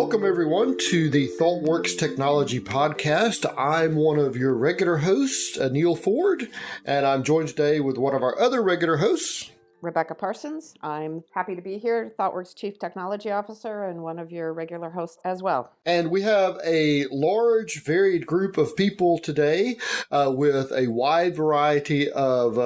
Welcome, everyone, to the ThoughtWorks Technology Podcast. I'm one of your regular hosts, Neal Ford, and I'm joined today with one of our other regular hosts, Rebecca Parsons. I'm happy to be here, ThoughtWorks Chief Technology Officer and one of your regular hosts as well. And we have a large, varied group of people today with a wide variety of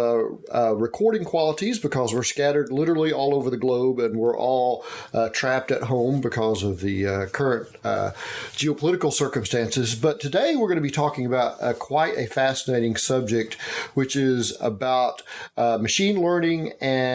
recording qualities because we're scattered literally all over the globe and we're all trapped at home because of the current geopolitical circumstances. But today we're going to be talking about quite a fascinating subject, which is about machine learning and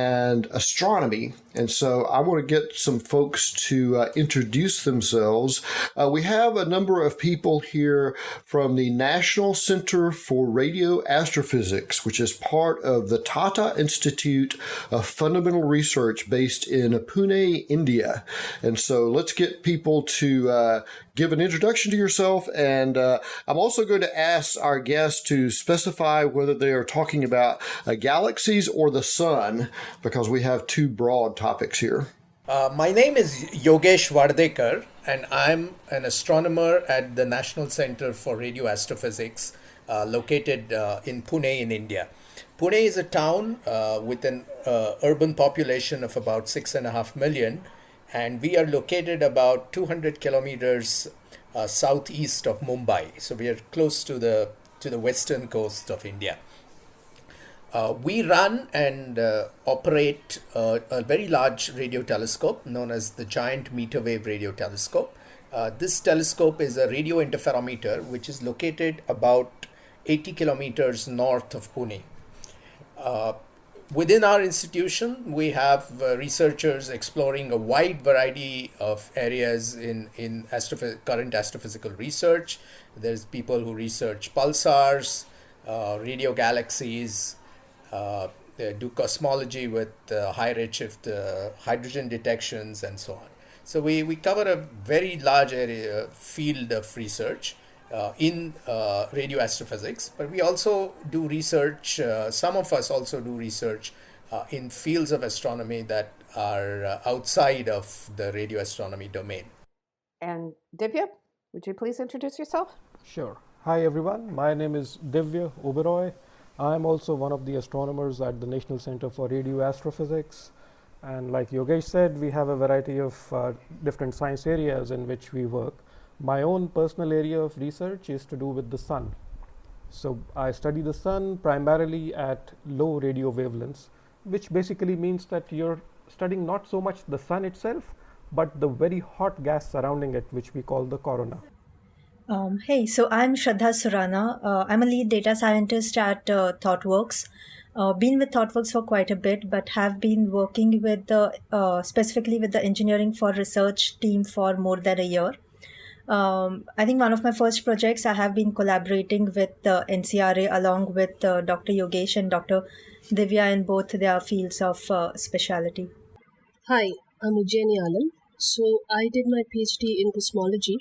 astronomy. And so I want to get some folks to introduce themselves. We have a number of people here from the National Center for Radio Astrophysics, which is part of the Tata Institute of Fundamental Research based in Pune, India. And so let's get people to give an introduction to yourself. And I'm also going to ask our guests to specify whether they are talking about galaxies or the sun, because we have two broad topics here. My name is Yogesh Vardekar, and I'm an astronomer at the National Center for Radio Astrophysics, located in Pune in India. Pune is a town with an urban population of about 6.5 million, and we are located about 200 kilometers southeast of Mumbai. So we are close to the western coast of India. We run and operate a very large radio telescope known as the Giant Meter Wave Radio Telescope. This telescope is a radio interferometer which is located about 80 kilometers north of Pune. Within our institution, we have researchers exploring a wide variety of areas in current astrophysical research. There's people who research pulsars, radio galaxies, they do cosmology with high redshift hydrogen detections and so on. So we cover a very large field of research in radio astrophysics, but we also do research, some of us also do research in fields of astronomy that are outside of the radio astronomy domain. And Divya, would you please introduce yourself? Sure. Hi everyone, my name is Divya Oberoi. I'm also one of the astronomers at the National Center for Radio Astrophysics. And like Yogesh said, we have a variety of different science areas in which we work. My own personal area of research is to do with the sun. So I study the sun primarily at low radio wavelengths, which basically means that you're studying not so much the sun itself, but the very hot gas surrounding it, which we call the corona. Hey, so I'm Sharda Surana. I'm a lead data scientist at ThoughtWorks. Been with ThoughtWorks for quite a bit, but have been working with specifically with the engineering for research team for more than a year. I think one of my first projects, I have been collaborating with the NCRA along with Dr. Yogesh and Dr. Divya in both their fields of specialty. Hi, I'm Ujjaini Alam. So I did my PhD in cosmology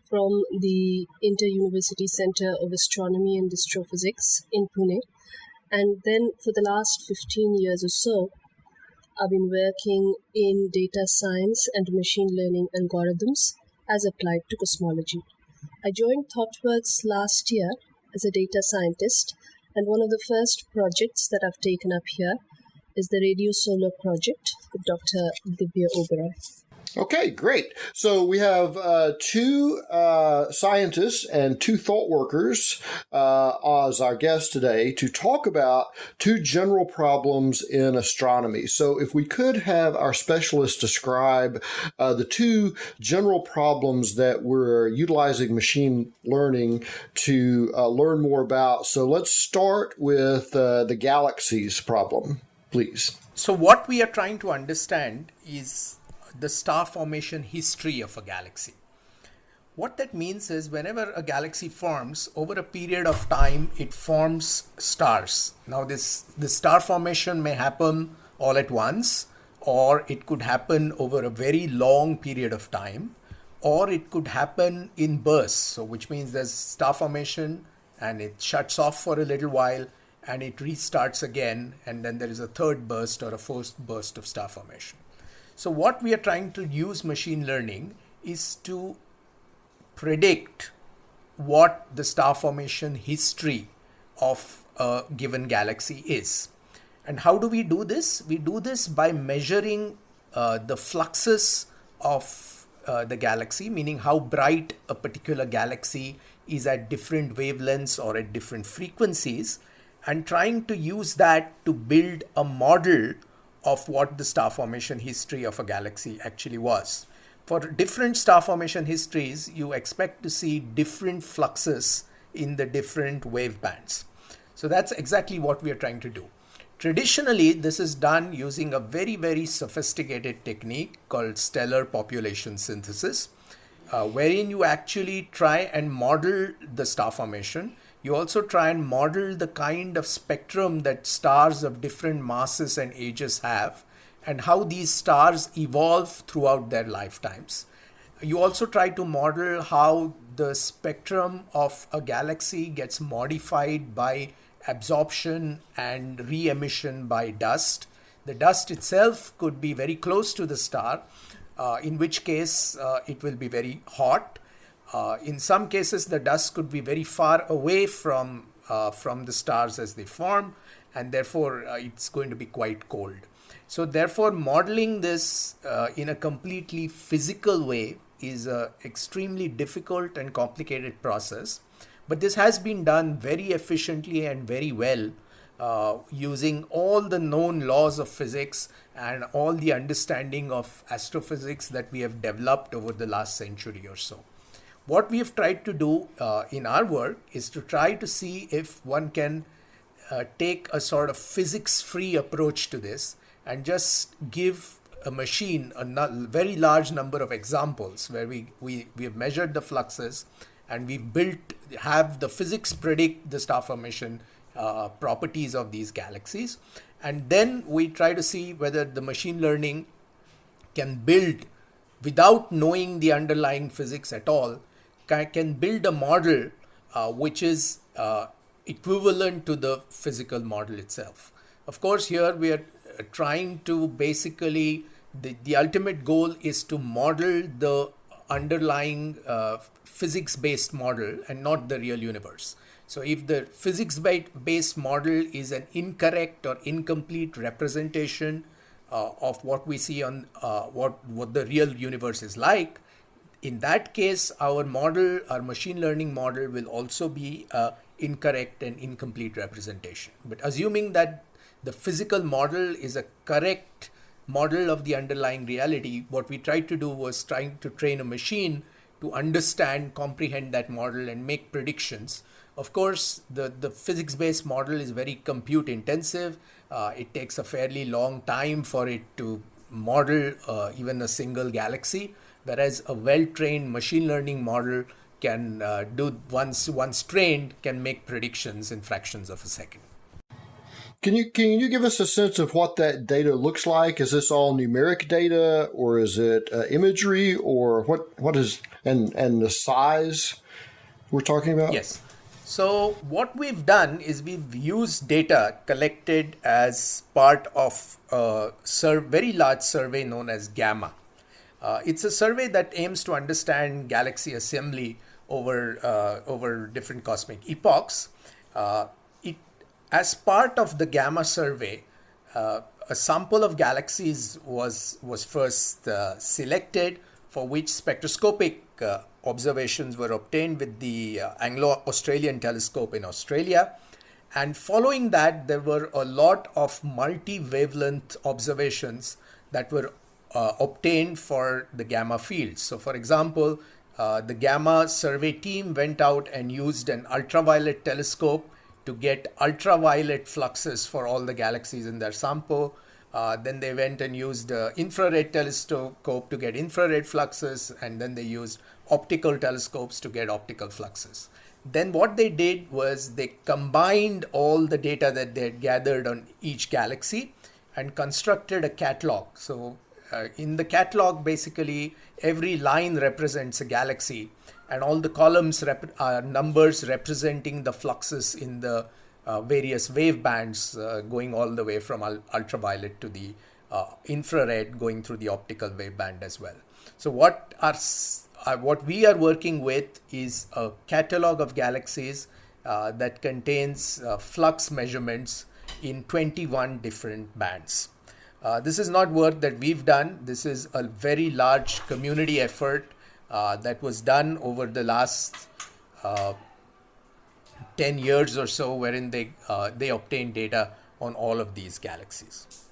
from the Inter-University Center of Astronomy and Astrophysics in Pune. And then for the last 15 years or so, I've been working in data science and machine learning algorithms as applied to cosmology. I joined ThoughtWorks last year as a data scientist, and one of the first projects that I've taken up here is the Radio Solar project with Dr. Divya Oberoi. Okay, great. So we have two scientists and two thought workers as our guests today to talk about two general problems in astronomy. So if we could have our specialists describe the two general problems that we're utilizing machine learning to learn more about. So let's start with the galaxies problem, please. So what we are trying to understand is the star formation history of a galaxy. What that means is whenever a galaxy forms, over a period of time, it forms stars. Now the star formation may happen all at once, or it could happen over a very long period of time, or it could happen in bursts. So which means there's star formation and it shuts off for a little while and it restarts again, and then there is a third burst or a fourth burst of star formation. So what we are trying to use machine learning is to predict what the star formation history of a given galaxy is. And how do we do this? We do this by measuring the fluxes of the galaxy, meaning how bright a particular galaxy is at different wavelengths or at different frequencies, and trying to use that to build a model of what the star formation history of a galaxy actually was. For different star formation histories, you expect to see different fluxes in the different wave bands. So that's exactly what we are trying to do. Traditionally, this is done using a very, very sophisticated technique called stellar population synthesis, wherein you actually try and model the star formation. You also try and model the kind of spectrum that stars of different masses and ages have, and how these stars evolve throughout their lifetimes. You also try to model how the spectrum of a galaxy gets modified by absorption and re-emission by dust. The dust itself could be very close to the star, in which case it will be very hot. In some cases, the dust could be very far away from the stars as they form, and therefore it's going to be quite cold. So therefore, modeling this in a completely physical way is an extremely difficult and complicated process. But this has been done very efficiently and very well using all the known laws of physics and all the understanding of astrophysics that we have developed over the last century or so. What we have tried to do in our work is to try to see if one can take a sort of physics-free approach to this and just give a machine a very large number of examples where we have measured the fluxes and we have the physics predict the star formation properties of these galaxies. And then we try to see whether the machine learning can build, without knowing the underlying physics at all, can build a model which is equivalent to the physical model itself. Of course, here we are trying to basically, the ultimate goal is to model the underlying physics-based model and not the real universe. So if the physics-based model is an incorrect or incomplete representation of what we see on what the real universe is like, in that case, our machine learning model will also be incorrect and incomplete representation. But assuming that the physical model is a correct model of the underlying reality, what we tried to do was trying to train a machine to understand, comprehend that model and make predictions. Of course, the physics-based model is very compute intensive. It takes a fairly long time for it to model even a single galaxy, whereas a well-trained machine learning model can once trained, can make predictions in fractions of a second. Can you give us a sense of what that data looks like? Is this all numeric data, or is it imagery, or what is and the size we're talking about? Yes. So what we've done is we've used data collected as part of a very large survey known as GAMMA. It's a survey that aims to understand galaxy assembly over different cosmic epochs. As part of the GAMMA survey, a sample of galaxies was first selected, for which spectroscopic observations were obtained with the Anglo-Australian telescope in Australia. And following that, there were a lot of multi-wavelength observations that were obtained for the gamma fields. So for example, the gamma survey team went out and used an ultraviolet telescope to get ultraviolet fluxes for all the galaxies in their sample. Then they went and used infrared telescope to get infrared fluxes, and then they used optical telescopes to get optical fluxes. Then what they did was they combined all the data that they had gathered on each galaxy and constructed a catalog. So in the catalog, basically every line represents a galaxy, and all the columns are numbers representing the fluxes in the various wave bands, going all the way from ultraviolet to the infrared, going through the optical wave band as well. So what we are working with is a catalog of galaxies that contains flux measurements in 21 different bands. This is not work that we've done. This is a very large community effort that was done over the last 10 years or so, wherein they obtained data on all of these galaxies.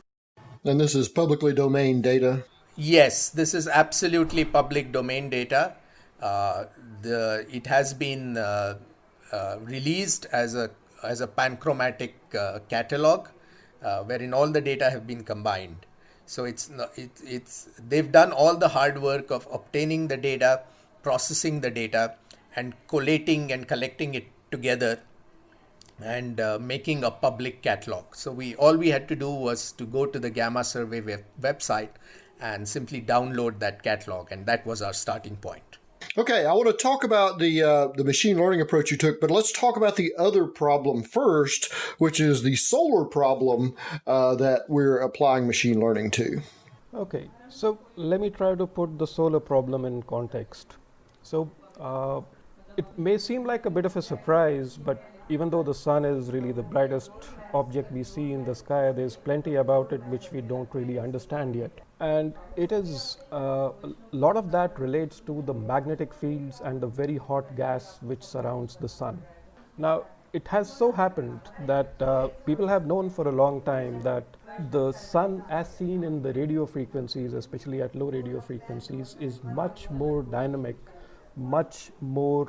And this is publicly domain data? Yes, this is absolutely public domain data. It has been released as a panchromatic catalog, wherein all the data have been combined. So they've done all the hard work of obtaining the data, processing the data, and collating and collecting it together and making a public catalog. So all we had to do was to go to the Gamma Survey website and simply download that catalog, and that was our starting point. Okay, I want to talk about the machine learning approach you took, but let's talk about the other problem first, which is the solar problem that we're applying machine learning to. Okay, so let me try to put the solar problem in context. So it may seem like a bit of a surprise, but even though the sun is really the brightest object we see in the sky, there's plenty about it which we don't really understand yet. And it is a lot of that relates to the magnetic fields and the very hot gas which surrounds the sun. Now, it has so happened that people have known for a long time that the sun, as seen in the radio frequencies, especially at low radio frequencies, is much more dynamic, much more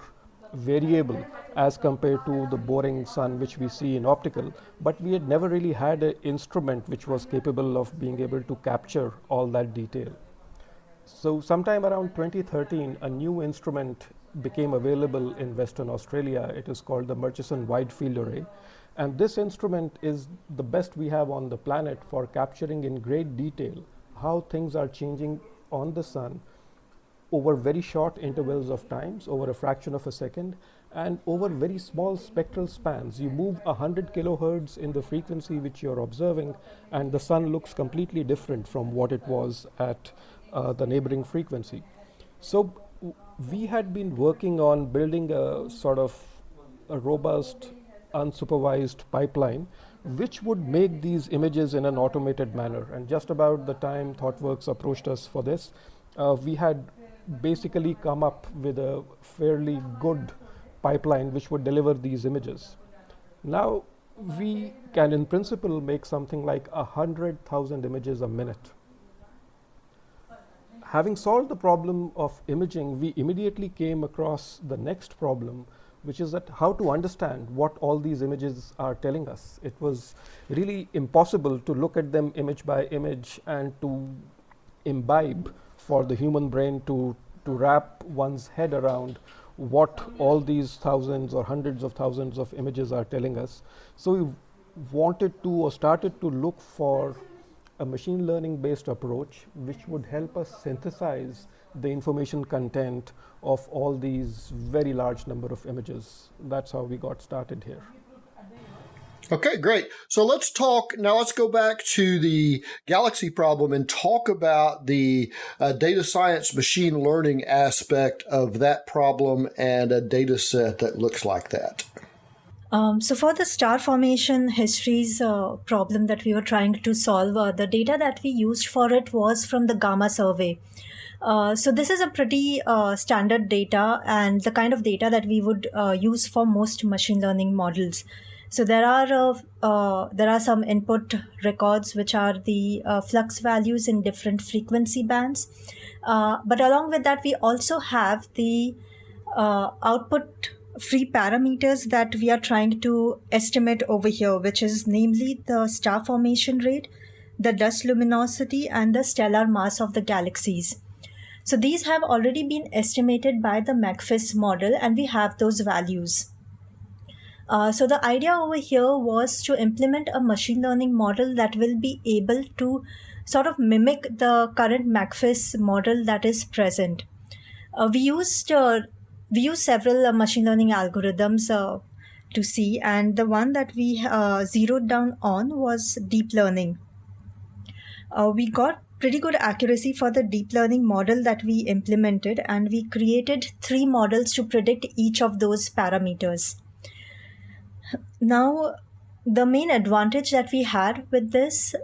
variable as compared to the boring sun which we see in optical, but we had never really had an instrument which was capable of being able to capture all that detail. So sometime around 2013, a new instrument became available in Western Australia. It is called the Murchison Wide Field Array, and this instrument is the best we have on the planet for capturing in great detail how things are changing on the sun over very short intervals of times, over a fraction of a second, and over very small spectral spans. You move 100 kilohertz in the frequency which you're observing, and the sun looks completely different from what it was at the neighboring frequency. So we had been working on building a sort of a robust, unsupervised pipeline which would make these images in an automated manner. And just about the time ThoughtWorks approached us for this, we had basically come up with a fairly good pipeline which would deliver these images. Now we can in principle make something like 100,000 images a minute. Having solved the problem of imaging, we immediately came across the next problem, which is that how to understand what all these images are telling us. It was really impossible to look at them image by image and to imbibe for the human brain to wrap one's head around what all these thousands or hundreds of thousands of images are telling us. So we wanted to or started to look for a machine learning based approach which would help us synthesize the information content of all these very large number of images. That's how we got started here. Okay, great. So let's go back to the galaxy problem and talk about the data science machine learning aspect of that problem and a data set that looks like that. So for the star formation histories problem that we were trying to solve, the data that we used for it was from the Gamma survey. So this is a pretty standard data and the kind of data that we would use for most machine learning models. So there are some input records which are the flux values in different frequency bands. But along with that, we also have the output free parameters that we are trying to estimate over here, which is namely the star formation rate, the dust luminosity, and the stellar mass of the galaxies. So these have already been estimated by the McFIS model, and we have those values. So the idea over here was to implement a machine learning model that will be able to sort of mimic the current McFIS model that is present. We used several machine learning algorithms to see, and the one that we zeroed down on was deep learning. We got pretty good accuracy for the deep learning model that we implemented, and we created 3 models to predict each of those parameters. Now, the main advantage that we had with this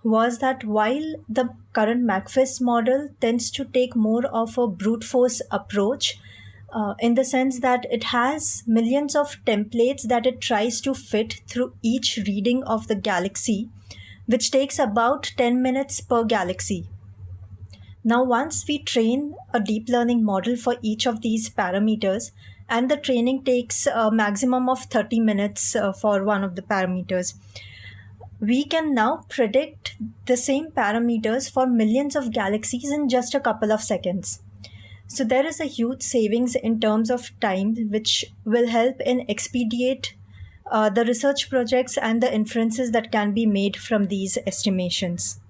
was that while the current MACFIS model tends to take more of a brute force approach, in the sense that it has millions of templates that it tries to fit through each reading of the galaxy, which takes about 10 minutes per galaxy. Now, once we train a deep learning model for each of these parameters, and the training takes a maximum of 30 minutes for one of the parameters, we can now predict the same parameters for millions of galaxies in just a couple of seconds. So there is a huge savings in terms of time, which will help in expedite the research projects and the inferences that can be made from these estimations.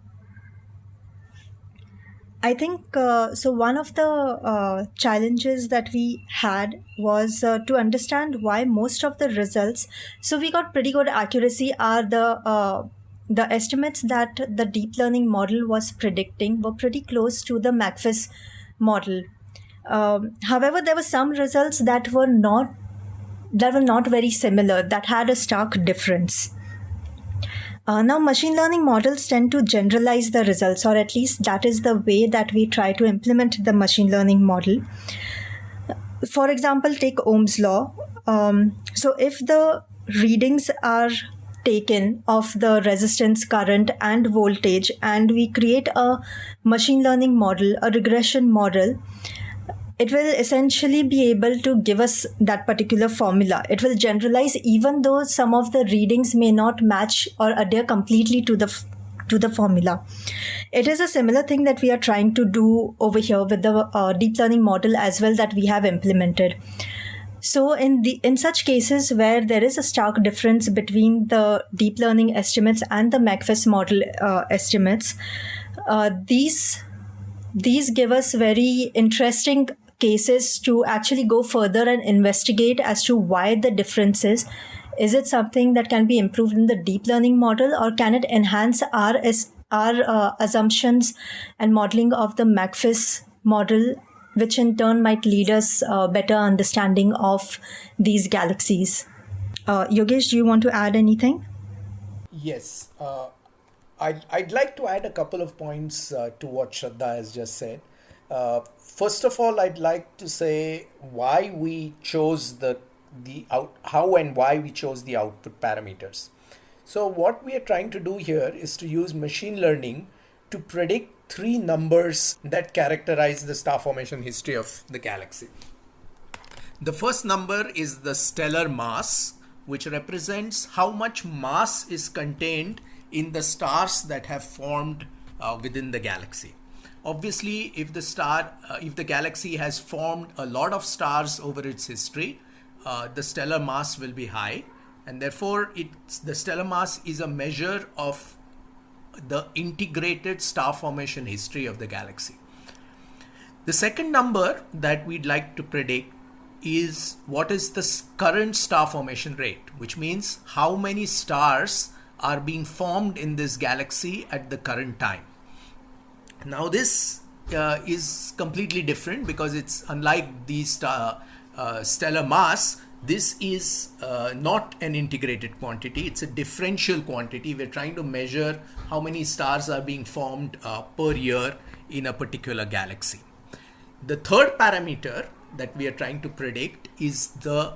I think so. One of the challenges that we had was to understand why most of the results. So we got pretty good accuracy. Are the estimates that the deep learning model was predicting were pretty close to the MACFIS model. However, there were some results that were not very similar, that had a stark difference. Now, machine learning models tend to generalize the results, or at least that is the way that we try to implement the machine learning model. For example, take Ohm's law. So if the readings are taken of the resistance, current, and voltage, and we create a machine learning model, a regression model, it will essentially be able to give us that particular formula. It will generalize even though some of the readings may not match or adhere completely to the formula. It is a similar thing that we are trying to do over here with the deep learning model as well that we have implemented. So in such cases where there is a stark difference between the deep learning estimates and the MACFIS model estimates, these give us very interesting cases to actually go further and investigate as to why the difference is. Is it something that can be improved in the deep learning model, or can it enhance our assumptions and modeling of the MACFIS model, which in turn might lead us a better understanding of these galaxies? Yogesh, do you want to add anything? Yes. I'd like to add a couple of points to what Shraddha has just said. First of all, I'd like to say why we chose how and why we chose the output parameters. So what we are trying to do here is to use machine learning to predict 3 numbers that characterize the star formation history of the galaxy. The first number is the stellar mass, which represents how much mass is contained in the stars that have formed within the galaxy. Obviously, if the galaxy has formed a lot of stars over its history, the stellar mass will be high, and therefore the stellar mass is a measure of the integrated star formation history of the galaxy. The second number that we'd like to predict is what is the current star formation rate, which means how many stars are being formed in this galaxy at the current time. Now this is completely different because it's unlike the stellar mass. This is not an integrated quantity. It's a differential quantity. We're trying to measure how many stars are being formed per year in a particular galaxy. The third parameter that we are trying to predict is the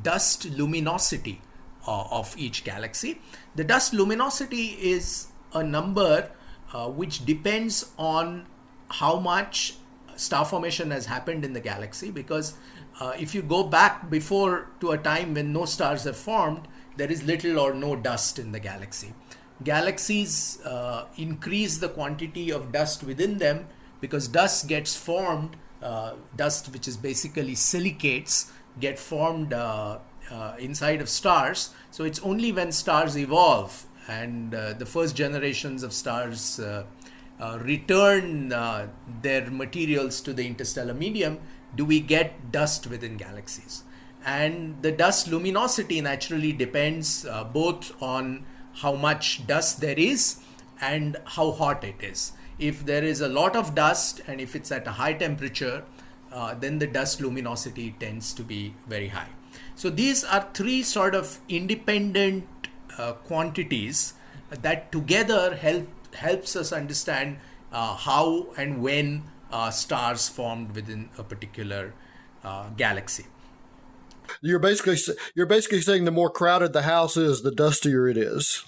dust luminosity of each galaxy. The dust luminosity is a number which depends on how much star formation has happened in the galaxy, because if you go back before to a time when no stars have formed, there is little or no dust in the galaxy. Galaxies increase the quantity of dust within them because dust gets formed, dust which is basically silicates get formed inside of stars. So it's only when stars evolve and the first generations of stars return their materials to the interstellar medium do we get dust within galaxies. And the dust luminosity naturally depends both on how much dust there is and how hot it is. If there is a lot of dust and if it's at a high temperature, then the dust luminosity tends to be very high. So these are three sort of independent quantities that together helps us understand how and when stars formed within a particular galaxy. You're basically saying the more crowded the house is, the dustier it is.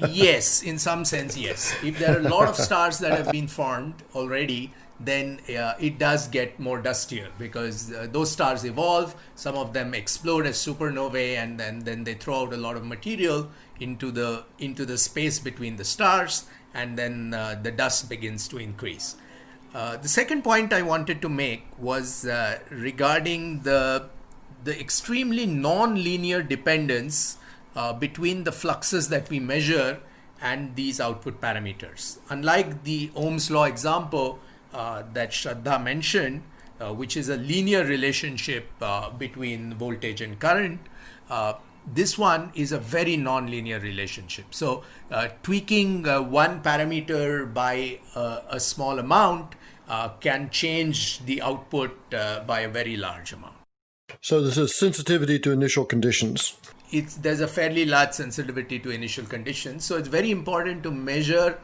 Yes, in some sense, yes. If there are a lot of stars that have been formed already, then it does get more dustier, because those stars evolve. Some of them explode as supernovae, and then they throw out a lot of material into the space between the stars, and then the dust begins to increase. The second point I wanted to make was regarding the extremely non-linear dependence between the fluxes that we measure and these output parameters. Unlike the Ohm's law example that Shraddha mentioned, which is a linear relationship between voltage and current, this one is a very non-linear relationship. So tweaking one parameter by a small amount can change the output by a very large amount. So this is sensitivity to initial conditions. There's a fairly large sensitivity to initial conditions. So it's very important to measure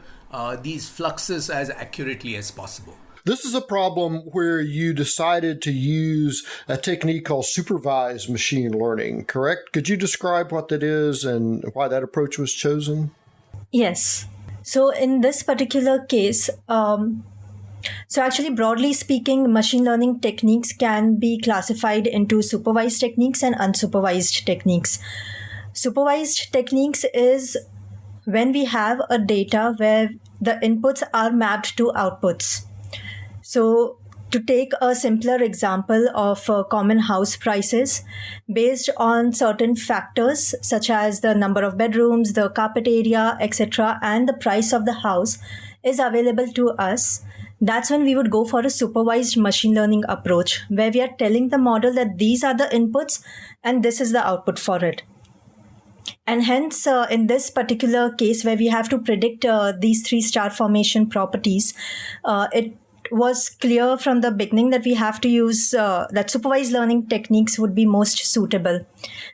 these fluxes as accurately as possible. This is a problem where you decided to use a technique called supervised machine learning, correct? Could you describe what that is and why that approach was chosen? Yes. So in this particular case, so actually, broadly speaking, machine learning techniques can be classified into supervised techniques and unsupervised techniques. Supervised techniques is when we have a data where the inputs are mapped to outputs. So to take a simpler example of common house prices, based on certain factors such as the number of bedrooms, the carpet area, etc., and the price of the house is available to us, that's when we would go for a supervised machine learning approach, where we are telling the model that these are the inputs and this is the output for it. And hence, in this particular case where we have to predict these three star formation properties, it was clear from the beginning that we have to use that supervised learning techniques would be most suitable,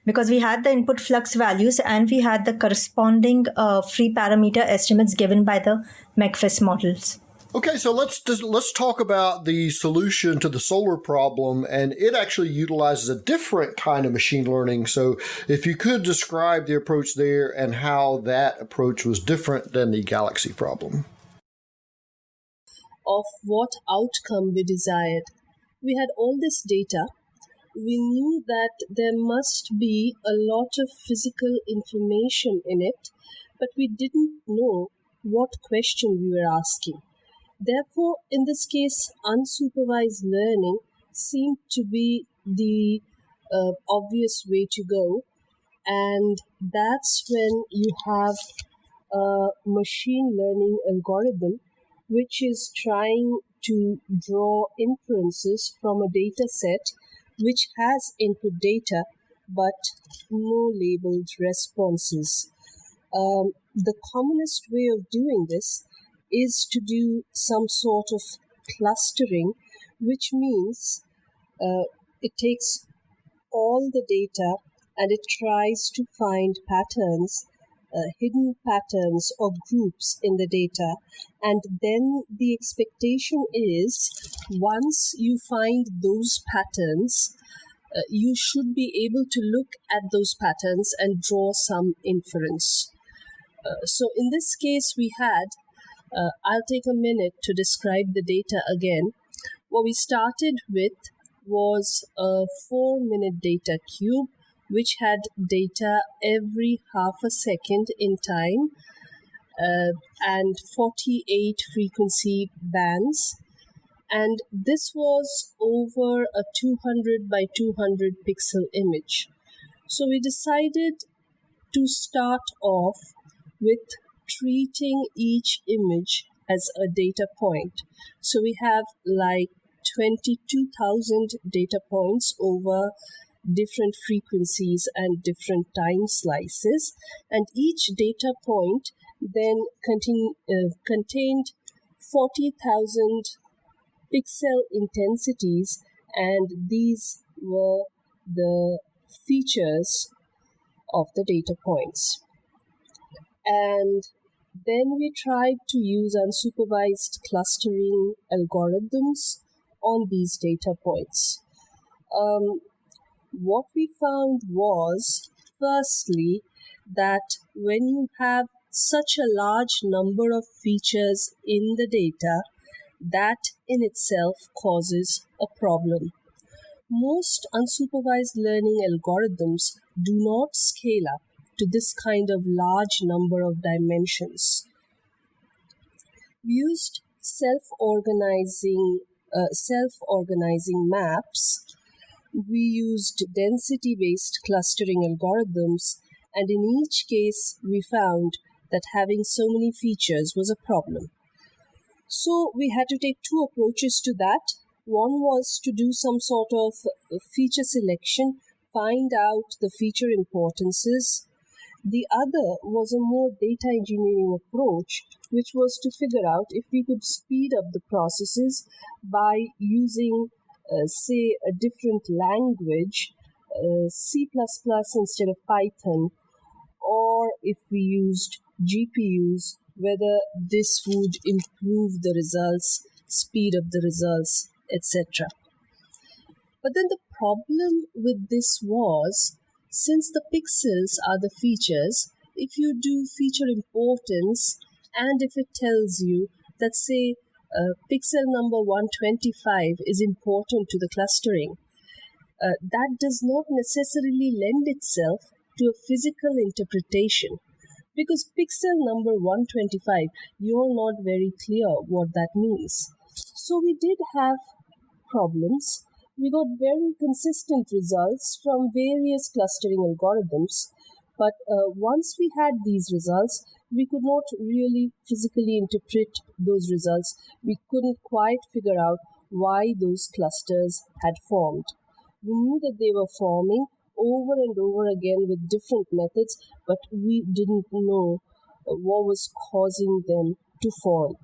because we had the input flux values and we had the corresponding free parameter estimates given by the McFIS models. Okay, so let's talk about the solution to the solar problem, and it actually utilizes a different kind of machine learning. So if you could describe the approach there and how that approach was different than the galaxy problem. Of what outcome we desired. We had all this data. We knew that there must be a lot of physical information in it, but we didn't know what question we were asking. Therefore, in this case, unsupervised learning seemed to be the obvious way to go. And that's when you have a machine learning algorithm which is trying to draw inferences from a data set which has input data but no labeled responses. The commonest way of doing this is to do some sort of clustering, which means it takes all the data and it tries to find patterns, hidden patterns or groups in the data. And then the expectation is once you find those patterns, you should be able to look at those patterns and draw some inference. So in this case, we had I'll take a minute to describe the data again. What we started with was a 4-minute data cube, which had data every half a second in time and 48 frequency bands. And this was over a 200 by 200 pixel image. So we decided to start off with treating each image as a data point. So we have like 22,000 data points over different frequencies and different time slices, and each data point then contained 40,000 pixel intensities, and these were the features of the data points. And then we tried to use unsupervised clustering algorithms on these data points. What we found was, firstly, that when you have such a large number of features in the data, that in itself causes a problem. Most unsupervised learning algorithms do not scale up to this kind of large number of dimensions. We used self-organizing maps. We used density-based clustering algorithms, and in each case we found that having so many features was a problem. So we had to take two approaches to that. One was to do some sort of feature selection, find out the feature importances. The other was a more data engineering approach, which was to figure out if we could speed up the processes by using, say, a different language, C++ instead of Python, or if we used GPUs, whether this would improve the results, speed up the results, etc. But then the problem with this was, since the pixels are the features, if you do feature importance, and if it tells you that, say, pixel number 125 is important to the clustering, that does not necessarily lend itself to a physical interpretation. Because pixel number 125, you're not very clear what that means. So we did have problems. We got very consistent results from various clustering algorithms, but once we had these results, we could not really physically interpret those results. We couldn't quite figure out why those clusters had formed. We knew that they were forming over and over again with different methods, but we didn't know what was causing them to form.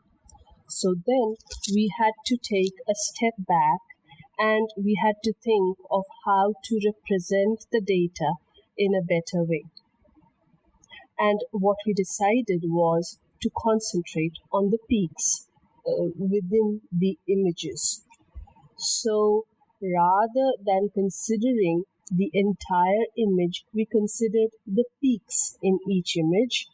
So then we had to take a step back and we had to think of how to represent the data in a better way. And what we decided was to concentrate on the peaks within the images. So rather than considering the entire image, we considered the peaks in each image.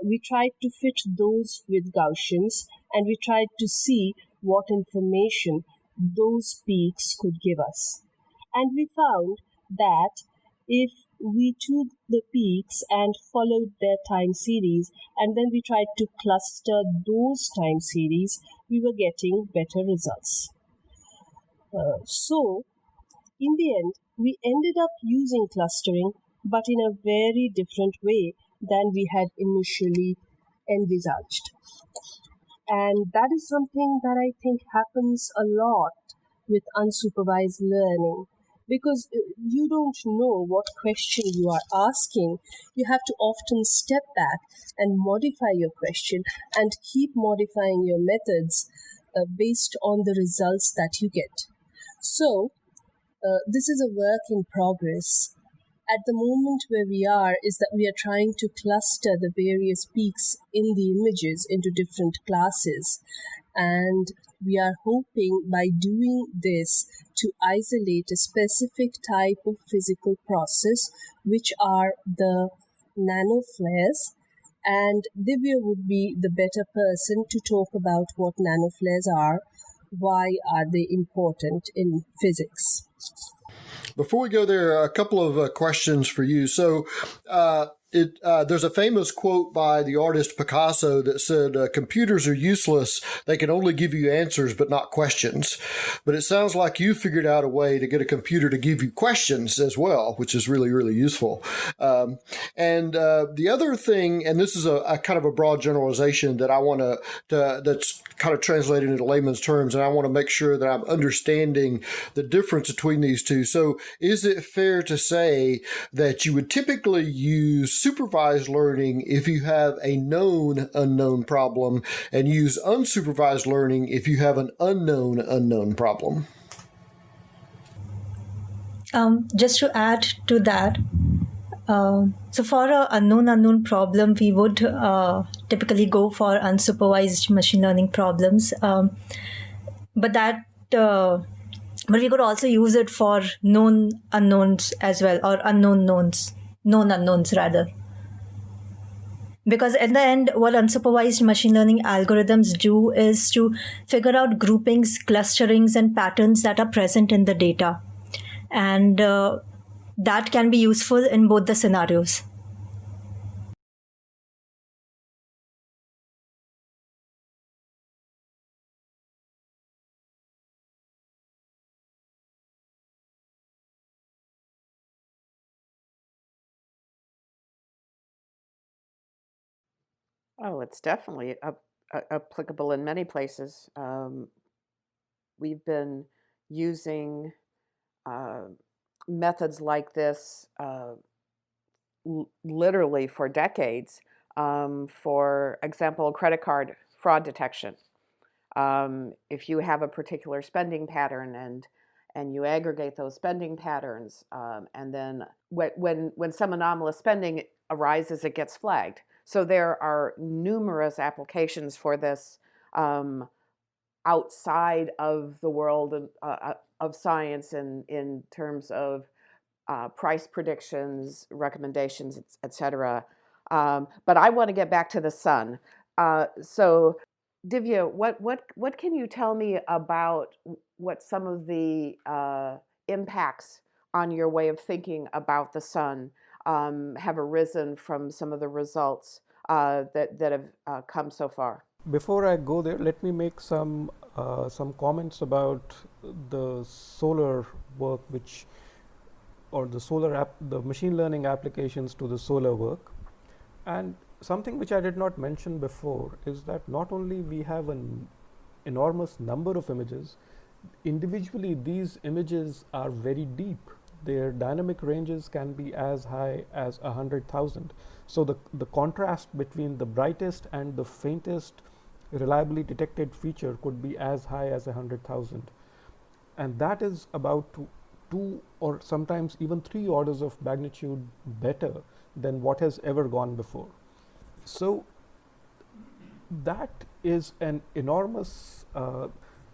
We tried to fit those with Gaussians, and we tried to see what information those peaks could give us. And we found that if we took the peaks and followed their time series, and then we tried to cluster those time series, we were getting better results. So, in the end, we ended up using clustering, but in a very different way than we had initially envisaged. And that is something that I think happens a lot with unsupervised learning, because you don't know what question you are asking. You have to often step back and modify your question and keep modifying your methods based on the results that you get. So, this is a work in progress. At the moment where we are is that we are trying to cluster the various peaks in the images into different classes. And we are hoping by doing this to isolate a specific type of physical process, which are the nanoflares. And Divya would be the better person to talk about what nanoflares are. Why are they important in physics? Before we go there, a couple of questions for you. So, there's a famous quote by the artist Picasso that said, computers are useless. They can only give you answers, but not questions. But it sounds like you figured out a way to get a computer to give you questions as well, which is really, really useful. And the other thing, and this is a kind of a broad generalization that I want that's kind of translated into layman's terms, and I want to make sure that I'm understanding the difference between these two. So is it fair to say that you would typically use supervised learning if you have a known unknown problem and use unsupervised learning if you have an unknown problem? Just to add to that, so for an unknown problem, we would typically go for unsupervised machine learning problems. But we could also use it for known unknowns as well, or known unknowns rather. Because at the end, what unsupervised machine learning algorithms do is to figure out groupings, clusterings, and patterns that are present in the data. And that can be useful in both the scenarios. Oh, it's definitely applicable in many places. We've been using methods like this literally for decades. For example, credit card fraud detection. If you have a particular spending pattern and you aggregate those spending patterns, and then when some anomalous spending arises, it gets flagged. So there are numerous applications for this outside of the world of science in terms of price predictions, recommendations, etc. But I want to get back to the sun. So, Divya, what can you tell me about what some of the impacts on your way of thinking about the sun have arisen from some of the results that have come so far? Before I go there, let me make some comments about the solar work, the machine learning applications to the solar work. And something which I did not mention before is that not only we have an enormous number of images, individually these images are very deep. Their dynamic ranges can be as high as 100,000. So the contrast between the brightest and the faintest reliably detected feature could be as high as 100,000. And that is about 2 or sometimes even 3 orders of magnitude better than what has ever gone before. So that is an enormous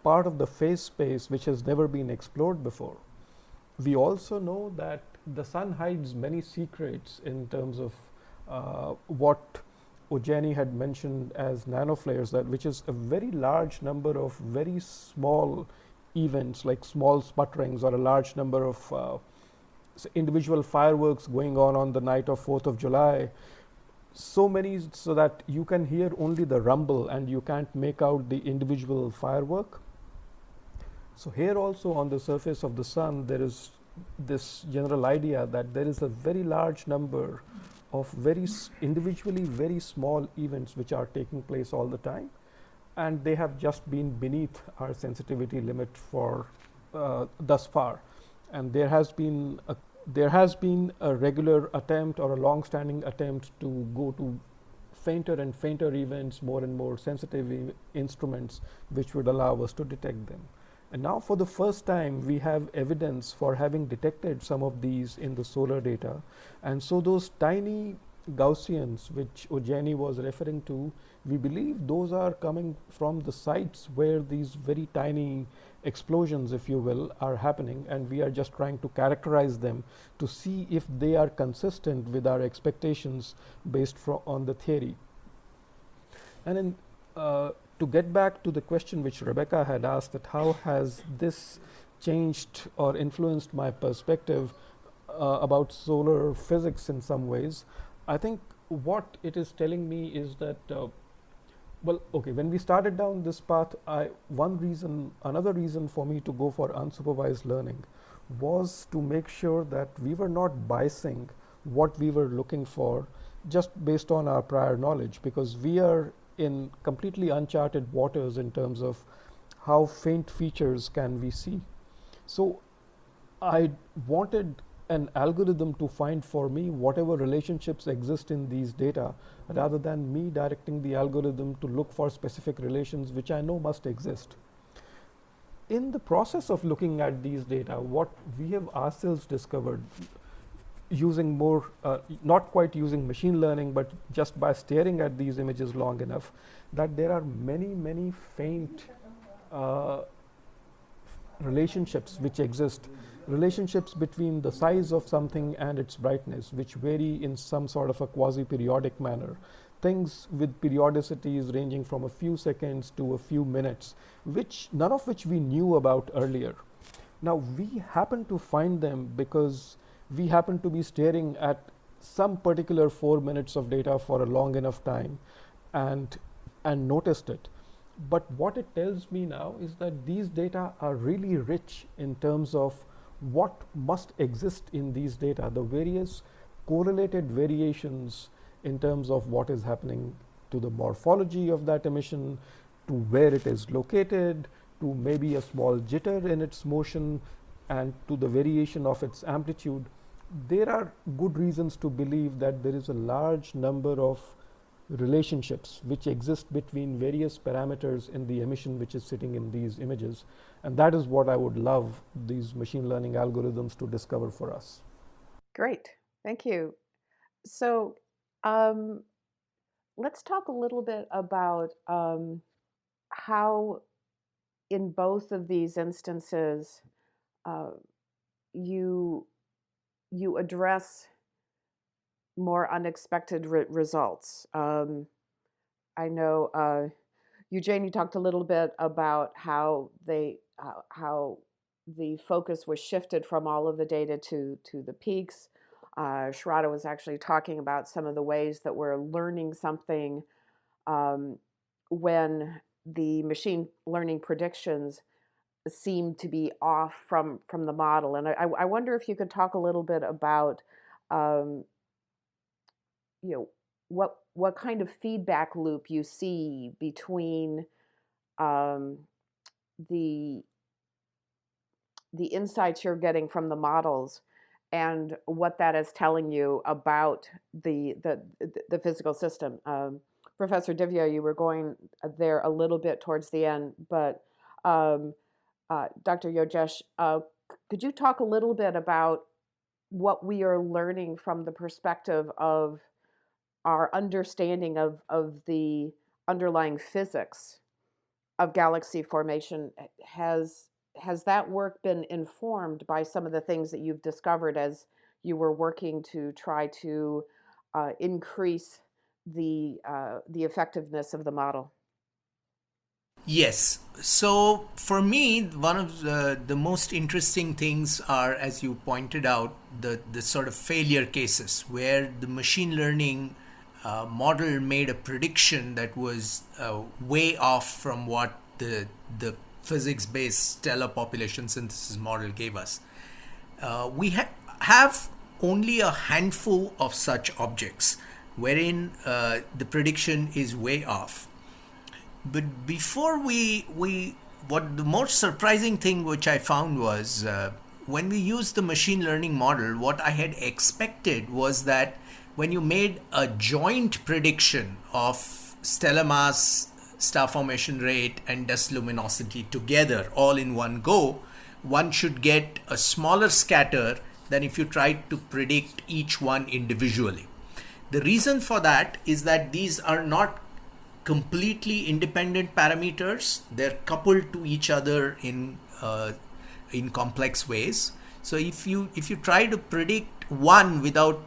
part of the phase space which has never been explored before. We also know that the sun hides many secrets in terms of what Ojani had mentioned as nanoflares, which is a very large number of very small events like small sputterings or a large number of individual fireworks going on the night of 4th of July. So many so that you can hear only the rumble and you can't make out the individual firework. So here also on the surface of the sun, there is this general idea that there is a very large number of individually very small events which are taking place all the time, and they have just been beneath our sensitivity limit for thus far. And there has been a regular attempt or a long-standing attempt to go to fainter and fainter events, more and more sensitive instruments which would allow us to detect them. And now for the first time we have evidence for having detected some of these in the solar data. And so those tiny Gaussians which Ojani was referring to, we believe those are coming from the sites where these very tiny explosions, if you will, are happening, and we are just trying to characterize them to see if they are consistent with our expectations based on the theory. And then to get back to the question which Rebecca had asked, that how has this changed or influenced my perspective about solar physics in some ways, I think what it is telling me is that, when we started down this path, another reason for me to go for unsupervised learning was to make sure that we were not biasing what we were looking for just based on our prior knowledge, because we are in completely uncharted waters in terms of how faint features can we see. So I wanted an algorithm to find for me whatever relationships exist in these data, rather than me directing the algorithm to look for specific relations which I know must exist. In the process of looking at these data, what we have ourselves discovered, using more, not quite using machine learning, but just by staring at these images long enough, that there are many faint relationships which exist, relationships between the size of something and its brightness, which vary in some sort of a quasi-periodic manner. Things with periodicities ranging from a few seconds to a few minutes, none of which we knew about earlier. Now we happen to find them because we happen to be staring at some particular 4 minutes of data for a long enough time and noticed it. But what it tells me now is that these data are really rich in terms of what must exist in these data, the various correlated variations in terms of what is happening to the morphology of that emission, to where it is located, to maybe a small jitter in its motion, and to the variation of its amplitude. There are good reasons to believe that there is a large number of relationships which exist between various parameters in the emission which is sitting in these images, and that is what I would love these machine learning algorithms to discover for us. Great, thank you. So let's talk a little bit about how in both of these instances you address more unexpected results. I know Eugene, you talked a little bit about how the focus was shifted from all of the data to the peaks. Sharda was actually talking about some of the ways that we're learning something when the machine learning predictions seem to be off from the model. And I wonder if you could talk a little bit about what kind of feedback loop you see between the insights you're getting from the models and what that is telling you about the physical system. Professor Divya, you were going there a little bit towards the end, but Dr. Yogesh, could you talk a little bit about what we are learning from the perspective of our understanding of the underlying physics of galaxy formation? Has that work been informed by some of the things that you've discovered as you were working to try to increase the effectiveness of the model? Yes. So for me, one of the most interesting things are, as you pointed out, the sort of failure cases where the machine learning model made a prediction that was way off from what the physics-based stellar population synthesis model gave us. We have only a handful of such objects wherein the prediction is way off. But before what the most surprising thing which I found was when we used the machine learning model, what I had expected was that when you made a joint prediction of stellar mass, star formation rate, and dust luminosity together all in one go, one should get a smaller scatter than if you tried to predict each one individually. The reason for that is that these are not completely independent parameters. They're coupled to each other in complex ways. So if you try to predict one without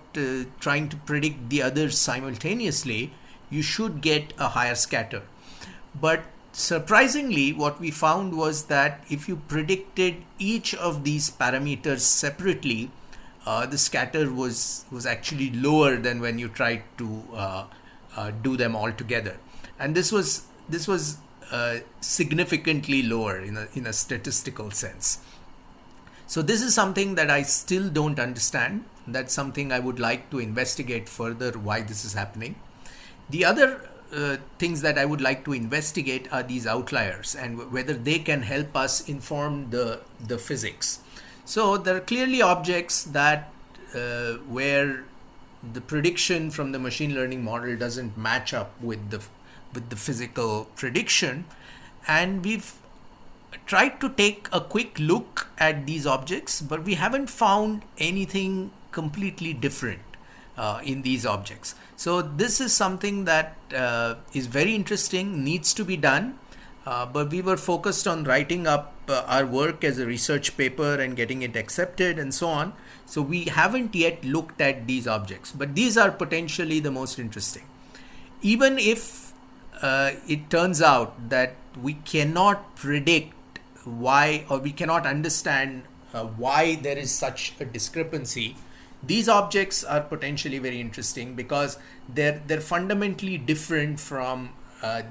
trying to predict the others simultaneously, you should get a higher scatter. But surprisingly, what we found was that if you predicted each of these parameters separately, the scatter was actually lower than when you tried to do them all together, and this was significantly lower in a statistical sense. So this is something that I still don't understand. That's something I would like to investigate further, why this is happening. The other things that I would like to investigate are these outliers and whether they can help us inform the physics. So there are clearly objects that where the prediction from the machine learning model doesn't match up with the physical prediction, and we've tried to take a quick look at these objects, but we haven't found anything completely different in these objects. So this is something that is very interesting, needs to be done, but we were focused on writing up our work as a research paper and getting it accepted and so on. So we haven't yet looked at these objects, but these are potentially the most interesting. Even if it turns out that we cannot predict why, or we cannot understand why there is such a discrepancy, these objects are potentially very interesting because they're fundamentally different from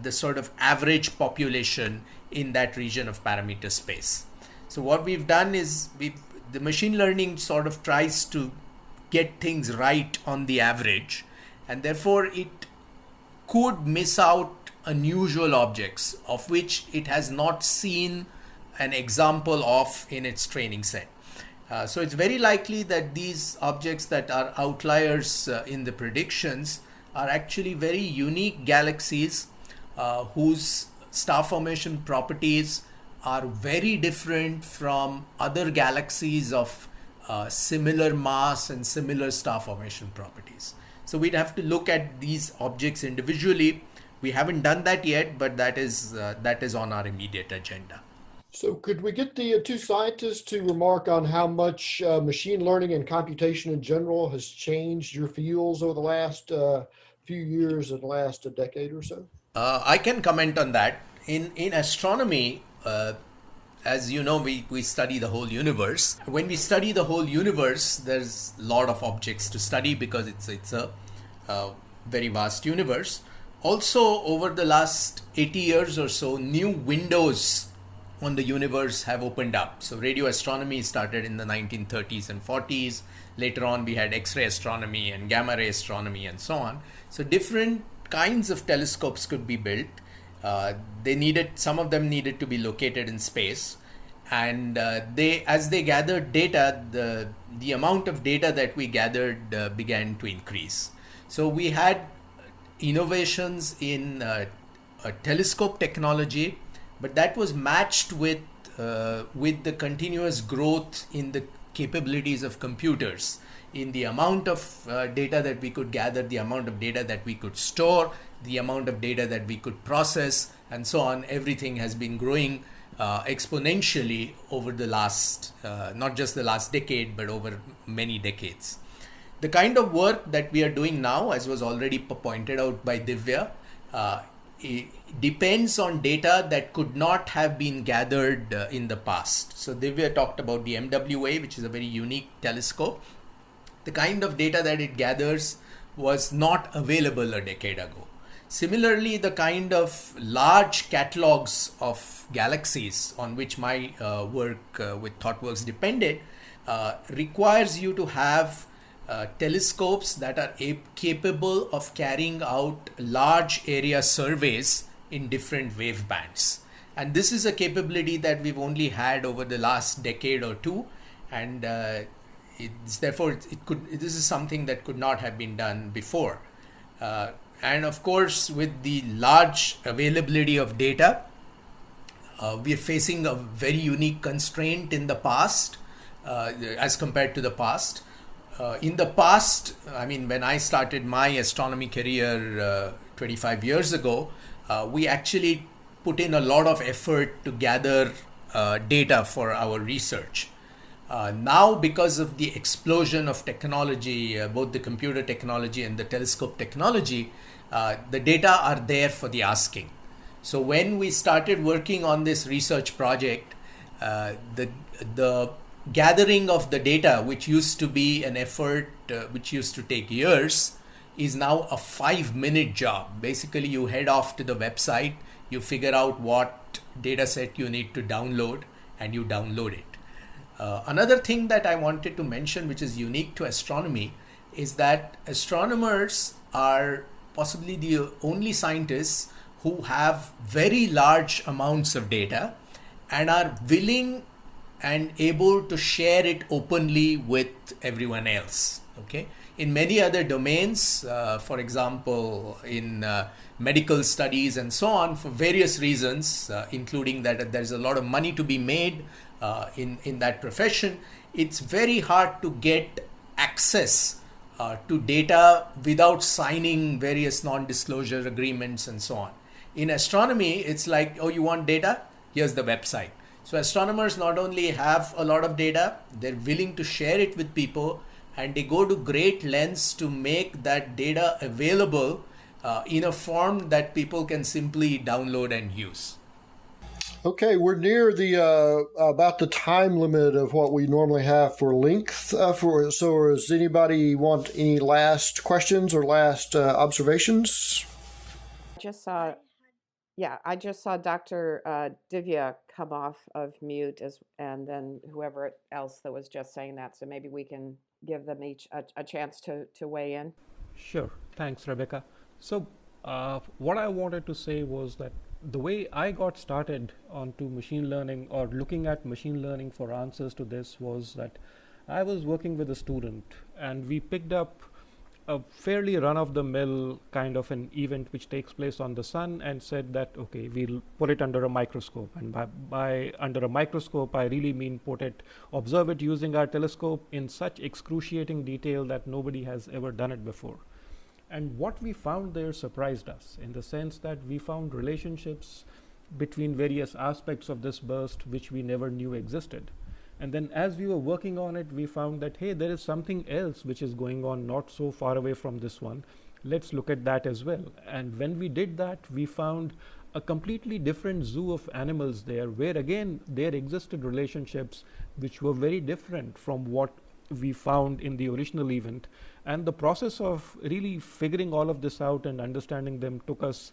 the sort of average population in that region of parameter space. So what we've done is the machine learning sort of tries to get things right on the average, and therefore it could miss out unusual objects of which it has not seen an example of in its training set. So it's very likely that these objects that are outliers in the predictions are actually very unique galaxies whose star formation properties are very different from other galaxies of similar mass and similar star formation properties. So we'd have to look at these objects individually. We haven't done that yet, but that is on our immediate agenda. So could we get the two scientists to remark on how much machine learning and computation in general has changed your fields over the last few years and the last decade or so? I can comment on that. In astronomy, as you know, we study the whole universe. When we study the whole universe, there's a lot of objects to study because it's a very vast universe. Also, over the last 80 years or so, new windows on the universe have opened up. So radio astronomy started in the 1930s and 40s. Later on, we had X-ray astronomy and gamma ray astronomy and so on. So different kinds of telescopes could be built. Some of them needed to be located in space, and as they gathered data, the amount of data that we gathered began to increase. So we had innovations in telescope technology, but that was matched with the continuous growth in the capabilities of computers, in the amount of data that we could gather, the amount of data that we could store, the amount of data that we could process, and so on. Everything has been growing exponentially over the last, not just the last decade, but over many decades. The kind of work that we are doing now, as was already pointed out by Divya, it depends on data that could not have been gathered in the past. So Divya talked about the MWA, which is a very unique telescope. The kind of data that it gathers was not available a decade ago. Similarly, the kind of large catalogs of galaxies on which my work with ThoughtWorks depended requires you to have telescopes that are capable of carrying out large area surveys in different wave bands. And this is a capability that we've only had over the last decade or two, and this is something that could not have been done before. And of course, with the large availability of data, we are facing a very unique constraint in the past as compared to the past. In the past, I mean, when I started my astronomy career 25 years ago, we actually put in a lot of effort to gather data for our research. Now, because of the explosion of technology, both the computer technology and the telescope technology, the data are there for the asking. So when we started working on this research project, the gathering of the data, which used to be an effort which used to take years, is now a 5-minute job. Basically, you head off to the website, you figure out what data set you need to download, and you download it. Another thing that I wanted to mention, which is unique to astronomy, is that astronomers are possibly the only scientists who have very large amounts of data and are willing and able to share it openly with everyone else. Okay. In many other domains, for example, in medical studies and so on, for various reasons, including that there's a lot of money to be made in that profession, it's very hard to get access to data without signing various non-disclosure agreements and so on. In astronomy, it's like, oh, you want data? Here's the website. So astronomers not only have a lot of data, they're willing to share it with people, and they go to great lengths to make that data available in a form that people can simply download and use. Okay, we're near the about the time limit of what we normally have for length. So does anybody want any last questions or last observations? I just saw Dr. Divya come off of mute, and then whoever else that was just saying that. So maybe we can give them each a chance to weigh in. Sure. Thanks, Rebecca. So what I wanted to say was that the way I got started onto machine learning or looking at machine learning for answers to this was that I was working with a student, and we picked up a fairly run-of-the-mill kind of an event which takes place on the sun, and said that, okay, we'll put it under a microscope. And by under a microscope, I really mean observe it using our telescope in such excruciating detail that nobody has ever done it before. And what we found there surprised us, in the sense that we found relationships between various aspects of this burst which we never knew existed. And then as we were working on it, we found that, hey, there is something else which is going on not so far away from this one. Let's look at that as well. And when we did that, we found a completely different zoo of animals there, where again, there existed relationships which were very different from what we found in the original event. And the process of really figuring all of this out and understanding them took us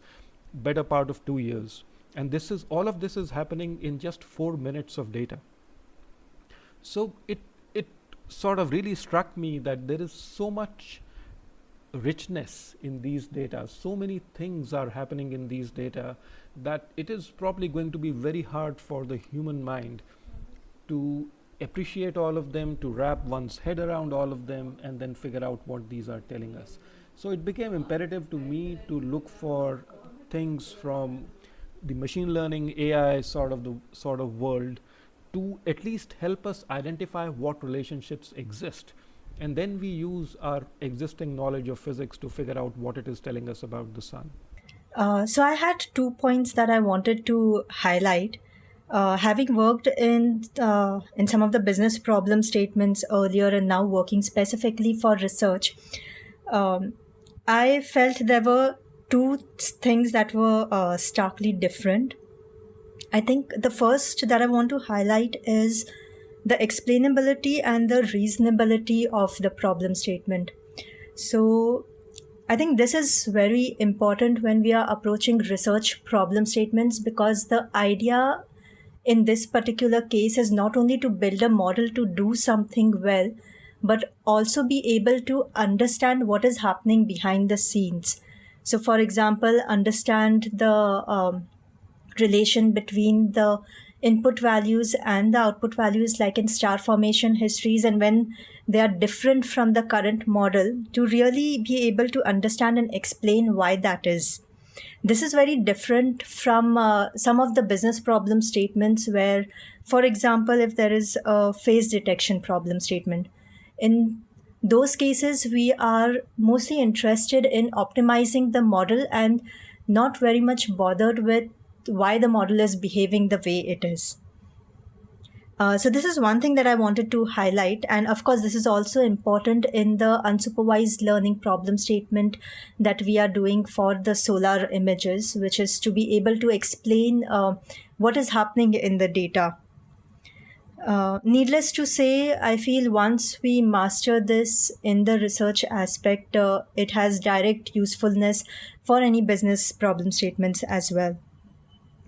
better part of 2 years. And all of this is happening in just 4 minutes of data. So it sort of really struck me that there is so much richness in these data, so many things are happening in these data, that it is probably going to be very hard for the human mind to appreciate all of them, to wrap one's head around all of them, and then figure out what these are telling us. So it became imperative to me to look for things from the machine learning AI sort of world to at least help us identify what relationships exist. And then we use our existing knowledge of physics to figure out what it is telling us about the sun. So I had 2 points that I wanted to highlight. Having worked in some of the business problem statements earlier and now working specifically for research, I felt there were 2 things that were starkly different. I think the first that I want to highlight is the explainability and the reasonability of the problem statement. So I think this is very important when we are approaching research problem statements, because the idea in this particular case is not only to build a model to do something well, but also be able to understand what is happening behind the scenes. So for example, understand the relation between the input values and the output values, like in star formation histories, and when they are different from the current model, to really be able to understand and explain why that is. This is very different from some of the business problem statements where, for example, if there is a phase detection problem statement, in those cases, we are mostly interested in optimizing the model and not very much bothered with why the model is behaving the way it is. So this is one thing that I wanted to highlight. And of course, this is also important in the unsupervised learning problem statement that we are doing for the solar images, which is to be able to explain what is happening in the data. Needless to say, I feel once we master this in the research aspect, it has direct usefulness for any business problem statements as well.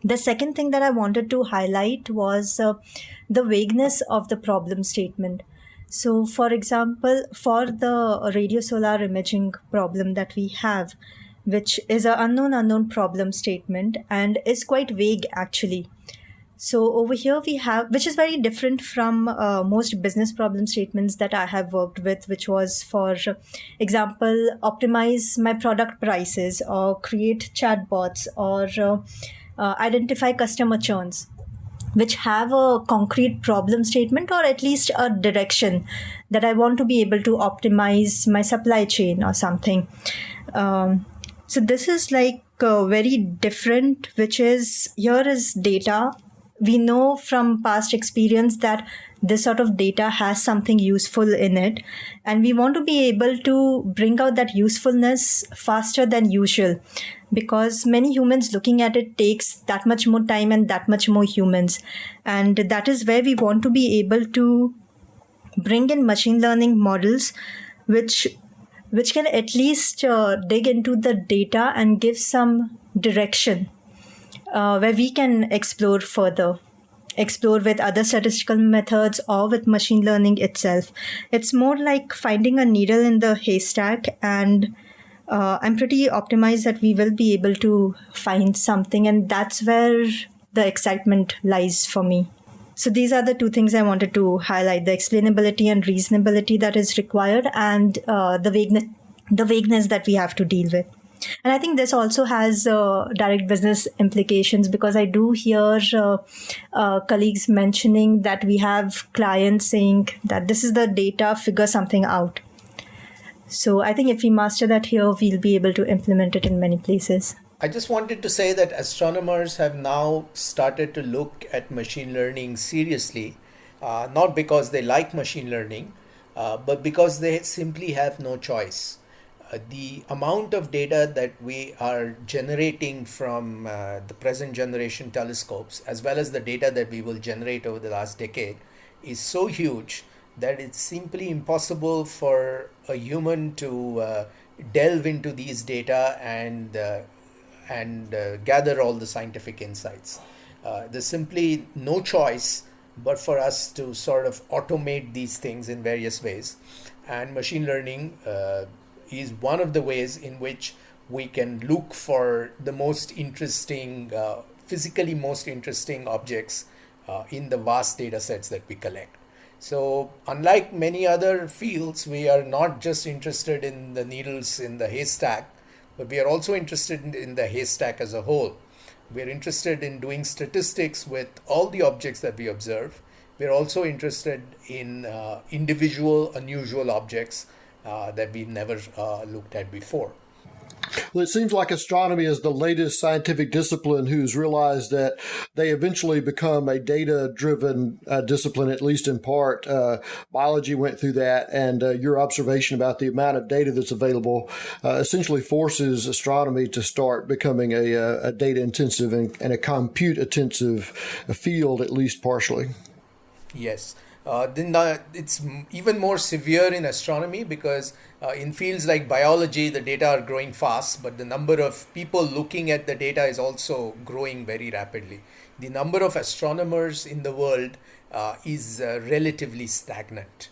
The second thing that I wanted to highlight was the vagueness of the problem statement. So, for example, for the radio solar imaging problem that we have, which is an unknown problem statement and is quite vague actually. So over here we have, which is very different from most business problem statements that I have worked with, which was, for example, optimize my product prices or create chatbots or identify customer churns, which have a concrete problem statement or at least a direction that I want to be able to optimize my supply chain or something. So this is like very different, which is, here is data. We know from past experience that this sort of data has something useful in it, and we want to be able to bring out that usefulness faster than usual, because many humans looking at it takes that much more time and that much more humans. And that is where we want to be able to bring in machine learning models which can at least dig into the data and give some direction where we can explore with other statistical methods or with machine learning itself. It's more like finding a needle in the haystack, and I'm pretty optimised that we will be able to find something, and that's where the excitement lies for me. So these are the two things I wanted to highlight: the explainability and reasonability that is required, and the vagueness that we have to deal with. And I think this also has direct business implications, because I do hear colleagues mentioning that we have clients saying that this is the data, figure something out. So I think if we master that here, we'll be able to implement it in many places. I just wanted to say that astronomers have now started to look at machine learning seriously, not because they like machine learning, but because they simply have no choice. The amount of data that we are generating from the present generation telescopes, as well as the data that we will generate over the last decade, is so huge that it's simply impossible for a human to delve into these data and gather all the scientific insights. There's simply no choice but for us to sort of automate these things in various ways. And machine learning is one of the ways in which we can look for the most interesting, physically most interesting objects in the vast data sets that we collect. So unlike many other fields, we are not just interested in the needles in the haystack, but we are also interested in the haystack as a whole. We are interested in doing statistics with all the objects that we observe. We are also interested in individual, unusual objects that we've never looked at before. Well, it seems like astronomy is the latest scientific discipline who's realized that they eventually become a data-driven discipline, at least in part. Biology went through that, and your observation about the amount of data that's available essentially forces astronomy to start becoming a data-intensive and a compute-intensive field, at least partially. Yes. Then it's even more severe in astronomy, because in fields like biology, the data are growing fast, but the number of people looking at the data is also growing very rapidly. The number of astronomers in the world is relatively stagnant.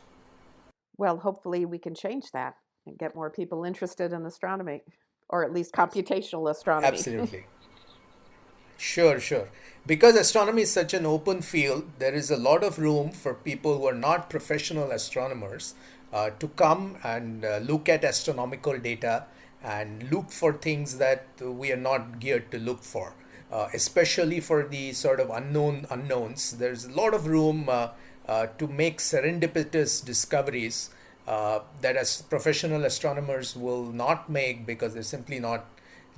Well, hopefully we can change that and get more people interested in astronomy, or at least computational astronomy. Absolutely. Sure. Because astronomy is such an open field, there is a lot of room for people who are not professional astronomers to come and look at astronomical data and look for things that we are not geared to look for. Especially for the sort of unknowns, there's a lot of room to make serendipitous discoveries that as professional astronomers will not make, because they're simply not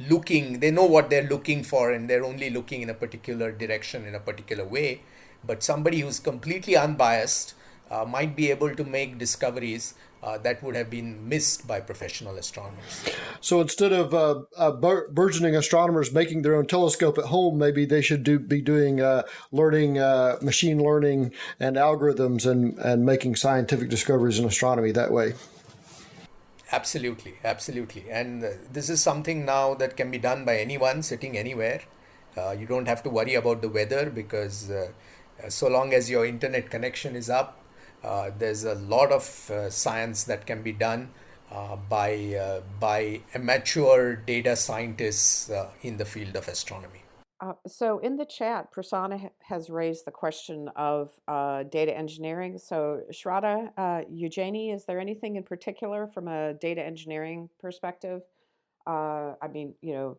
looking. They know what they're looking for, and they're only looking in a particular direction in a particular way. But somebody who's completely unbiased might be able to make discoveries that would have been missed by professional astronomers. So instead of burgeoning astronomers making their own telescope at home, maybe they should be doing learning, machine learning and algorithms and making scientific discoveries in astronomy that way. Absolutely, absolutely. And this is something now that can be done by anyone sitting anywhere. You don't have to worry about the weather because so long as your internet connection is up, there's a lot of science that can be done by amateur data scientists in the field of astronomy. So in the chat, Prasanna has raised the question of data engineering. So Sharda, Eugenie, is there anything in particular from a data engineering perspective? Yogesh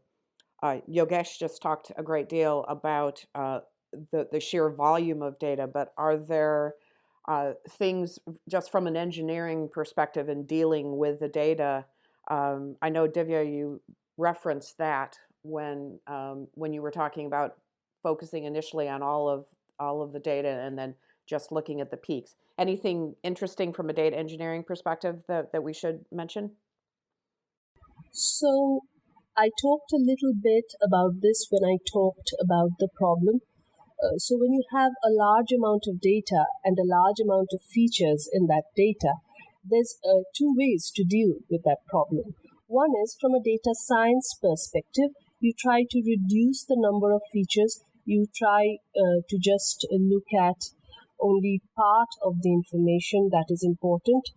just talked a great deal about the sheer volume of data, but are there things just from an engineering perspective in dealing with the data? I know, Divya, you referenced that when you were talking about focusing initially on all of the data and then just looking at the peaks. Anything interesting from a data engineering perspective that we should mention? So I talked a little bit about this when I talked about the problem. So when you have a large amount of data and a large amount of features in that data, there's two ways to deal with that problem. One is from a data science perspective, you try to reduce the number of features. You try to just look at only part of the information that is important,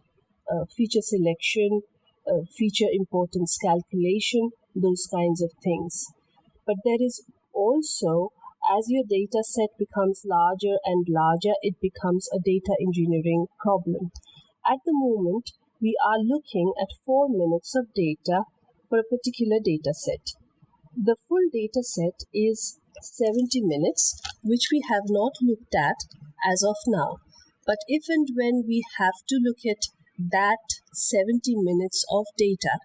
feature selection, feature importance calculation, those kinds of things. But there is also, as your data set becomes larger and larger, it becomes a data engineering problem. At the moment, we are looking at 4 minutes of data for a particular data set. The full data set is 70 minutes, which we have not looked at as of now. But if and when we have to look at that 70 minutes of data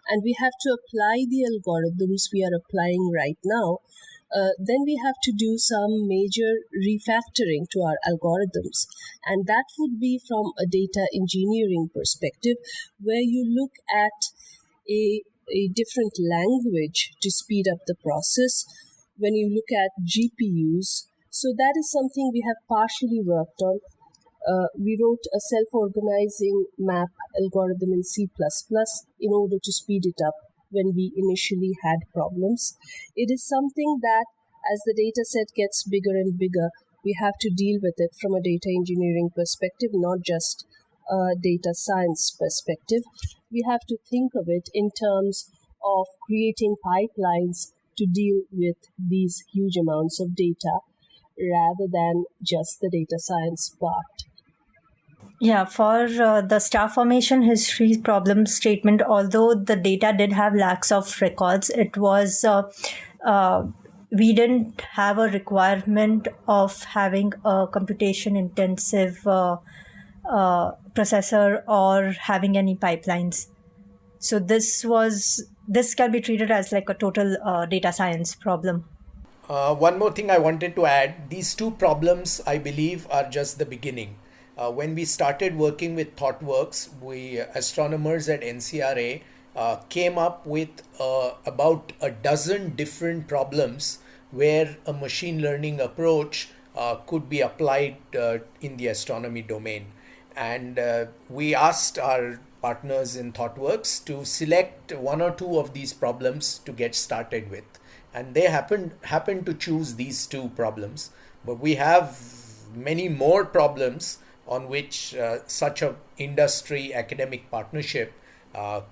and we have to apply the algorithms we are applying right now, then we have to do some major refactoring to our algorithms. And that would be from a data engineering perspective, where you look at a different language to speed up the process, when you look at GPUs. So that is something we have partially worked on. We wrote a self-organizing map algorithm in C++ in order to speed it up when we initially had problems. It is something that as the data set gets bigger and bigger, we have to deal with it from a data engineering perspective, not just a data science perspective. We have to think of it in terms of creating pipelines to deal with these huge amounts of data rather than just the data science part. Yeah, for the star formation history problem statement, although the data did have lacks of records, it was we didn't have a requirement of having a computation intensive processor or having any pipelines. So this can be treated as like a total data science problem. One more thing I wanted to add, these two problems I believe are just the beginning. When we started working with ThoughtWorks, we astronomers at NCRA came up with about a dozen different problems where a machine learning approach could be applied in the astronomy domain. And we asked our partners in ThoughtWorks to select one or two of these problems to get started with. And they happened to choose these two problems. But we have many more problems on which such a industry academic partnership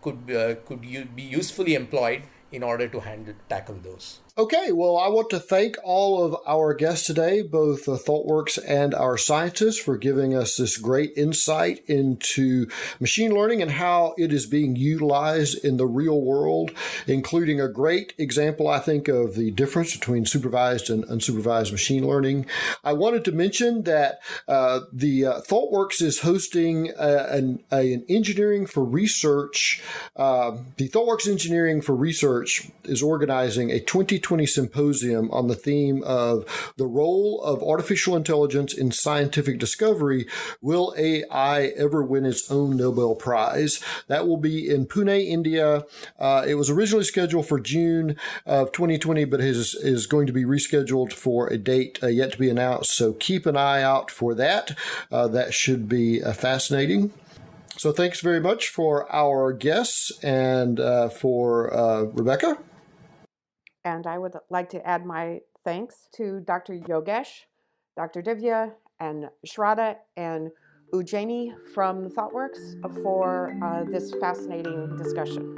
could be usefully employed in order to tackle those. Okay, well, I want to thank all of our guests today, both ThoughtWorks and our scientists, for giving us this great insight into machine learning and how it is being utilized in the real world, including a great example, I think, of the difference between supervised and unsupervised machine learning. I wanted to mention that the ThoughtWorks is hosting an engineering for research. The ThoughtWorks Engineering for Research Research is organizing a 2020 symposium on the theme of the role of artificial intelligence in scientific discovery. Will AI ever win its own Nobel Prize? That will be in Pune, India. It was originally scheduled for June of 2020, but is going to be rescheduled for a date yet to be announced. So keep an eye out for that. That should be fascinating. So thanks very much for our guests and for Rebecca. And I would like to add my thanks to Dr. Yogesh, Dr. Divya, and Sharda, and Ujjaini from ThoughtWorks for this fascinating discussion.